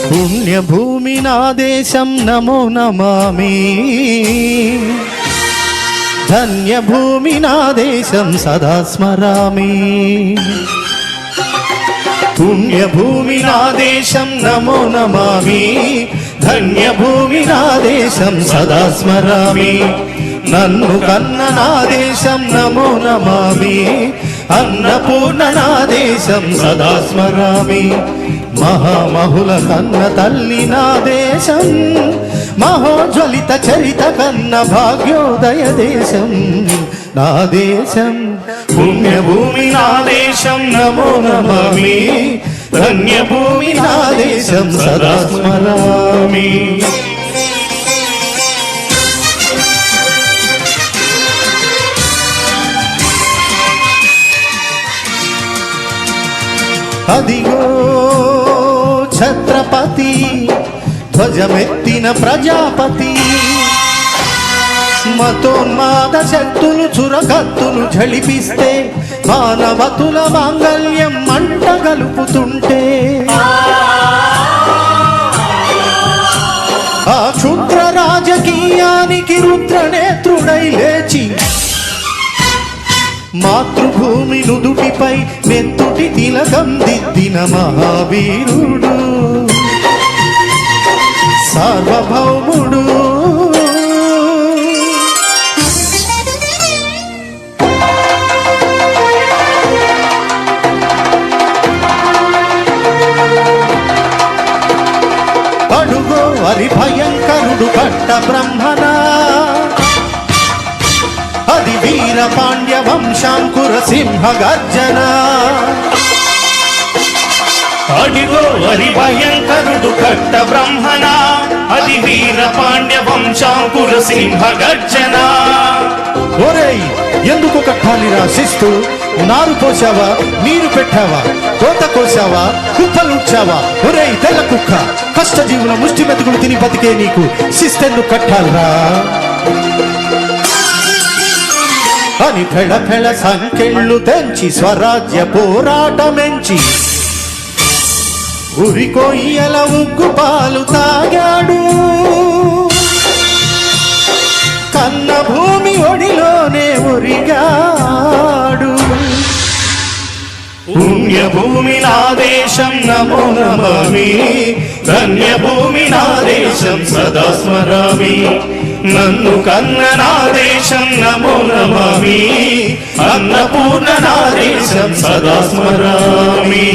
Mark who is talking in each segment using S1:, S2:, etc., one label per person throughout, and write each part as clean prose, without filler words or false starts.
S1: పుణ్యభూమి నా దేశం నమో నమామి, ధన్యభూమి నా దేశం సదా స్మరామి. పుణ్యభూమి నా దేశం నమో నమామి, ధన్యభూమి నా దేశం సదా స్మరామి. నన్ను కన్న నా దేశం నమో నమామి, అన్నపూర్ణ నా దేశం సదా స్మరామి. మహామహుల కన్న తల్లి నా దేశం, మహోజ్వలిత చరిత కన్న భాగ్యోదయ దేశం నా దేశం. పుణ్యభూమి నా దేశం నమో నమామి, ధన్యభూమి నా దేశం సదా స్మరామి. అదిగో ఛత్రపతి ధ్వజమెత్తిన ప్రజాపతి, మతోన్మాద శక్తులు చురకత్తులు ఝళిపిస్తే మానవతుల మాంగళ్యం మంట గలుపుతుంటే, ఆ క్షుద్ర రాజకీయానికి రుద్రనేత్రుడై లేచి మాతృభూమి నుదుటిపై నెత్తుటి తిలకం దిద్దిన మహావీరుడు సార్వభౌముడు. అడుగో హరి భయంకరుడు కట్ట బ్రహ్మణ, అది వీర పాండ్య వంశాంకుర సింహ గర్జన.
S2: అడిగో హరి భయంకరుడు కట్ట బ్రహ్మణ, అది వీర పాండ్య వంశాంకుర సింహ గర్జన.
S1: ఒరేయ్, ఎందుకు కట్టాలిరా శిస్తు? నారు పోసావా, నీరు పెట్టావా, కోత కోసావా, కుప్పలుడ్చావా? ఒరేయ్ తెల్ల కుక్క, కష్టజీవుల ముష్టి మెతుకులు తిని బతికే నీకు శిస్తెందుకు కట్టాలరా అని ఫెళ ఫెళ సంకెళ్ళు తెంచి స్వరాజ్య పోరాటమెంచి ఉరికొయ్యల ఉగ్గు పాలు తాగాడు. కన్న భూమి ఒడిలోనే ఒరిగాడు.
S2: పుణ్యభూమి నా దేశం నమో నమామి, ధన్యభూమి నా దేశం సదా స్మరామి. నన్ను కన్న నా దేశం నమో నమామి, అన్నపూర్ణ నా దేశం సదా స్మరామి.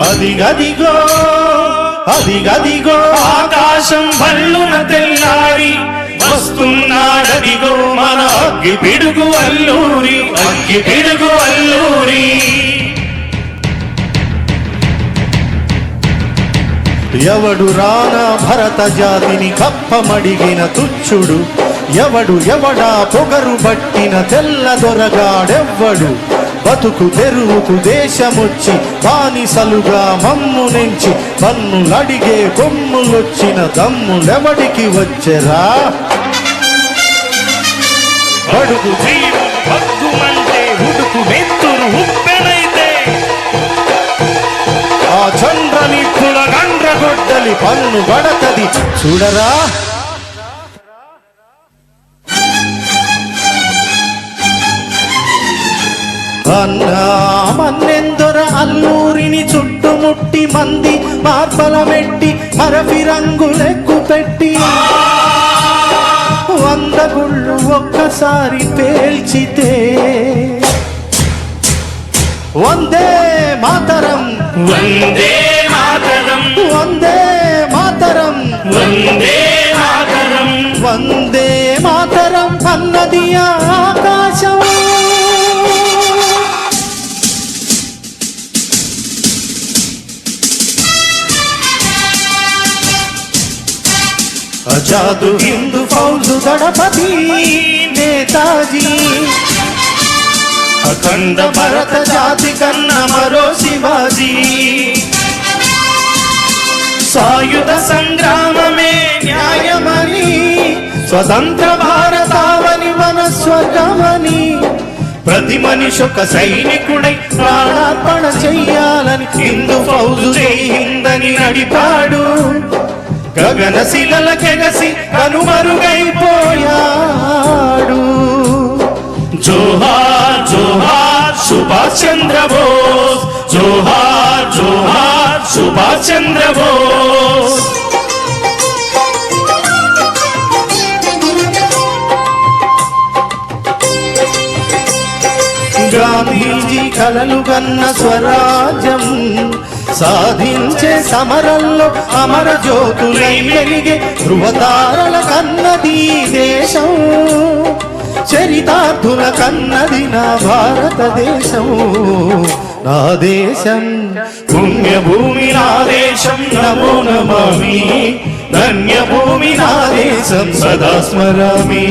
S1: అదిగదిగో అదిగదిగో
S2: ఆకాశం భల్లున తెల్లారి వస్తున్నాడదిగో మన అగ్గి పిడుగు అల్లూరి, అగ్గి పిడుగు అల్లూరి.
S1: ఎవడు రానా భరత జాతిని కప్పమడిగిన తుచ్చుడు, ఎవడు ఎవడా పొగరు బట్టిన తెల్ల దొరగాడెవ్వడు. బతుకు తెరువుకు దేశమొచ్చి బానిసలుగా మమ్ము నుంచి పన్నులడిగే కొమ్ములొచ్చిన దమ్ములెవడికి వచ్చెరా?
S2: అడుగు జీవు భగ్గుమంటే ఉడుకు నెత్తురు ఉప్పెనైతే,
S1: ఆ చంద్రనిప్పుల గండ్రగొడ్డలి పన్ను గడతది చూడరా. అన్నా మన్నెందొర అల్లూరిని చుట్టుముట్టి మంది మార్బలమెట్టి మరఫి రంగులెక్కు పెట్టి 100 గుళ్ళు ఒక్కసారి పేల్చితే వందే మాతరం,
S2: వందే మాతరం,
S1: వందే మాతరం,
S2: వందే మాతరం,
S1: వందే మాతరం అన్నది ఆకాశం. ఆజాదు హిందూ ఫౌజు దళపతి నేతాజీ,
S2: అఖండ భరత జాతి కన్న మరో శివాజీ. సాయుధ సంగ్రామమే న్యాయమని స్వతంత్ర భారతావని మన స్వర్గమని ప్రతి మనిషి ఒక సైనికుడై ప్రాణార్పణ చెయ్యాలని హిందూ ఫౌజు జై హిందని నడిపాడు గగన శిలల కెగసి కనుమరుగైపోయాడు జోహార్ జోహార్ సుభాష్ చంద్ర బోస్ జోహార్ జోహార్ సుభాష్ చంద్ర బోస్ గాంధీజీ కలలు కన్న స్వరాజ్యం సాధించే సమరంలో అమర జ్యోతులై వెలిగే ధృవతారల కన్నది దేశం చరితార్థుల కన్నది నా భారతదేశం నా దేశం పుణ్యభూమి నా దేశం నమో నమామి ధన్యభూమి నా దేశం సదా స్మరామి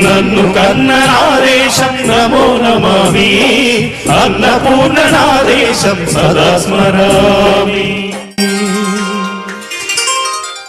S2: నన్ను కన్న నా దేశం నమో నమామి అన్నపూర్ణ నా దేశం సదా స్మరామి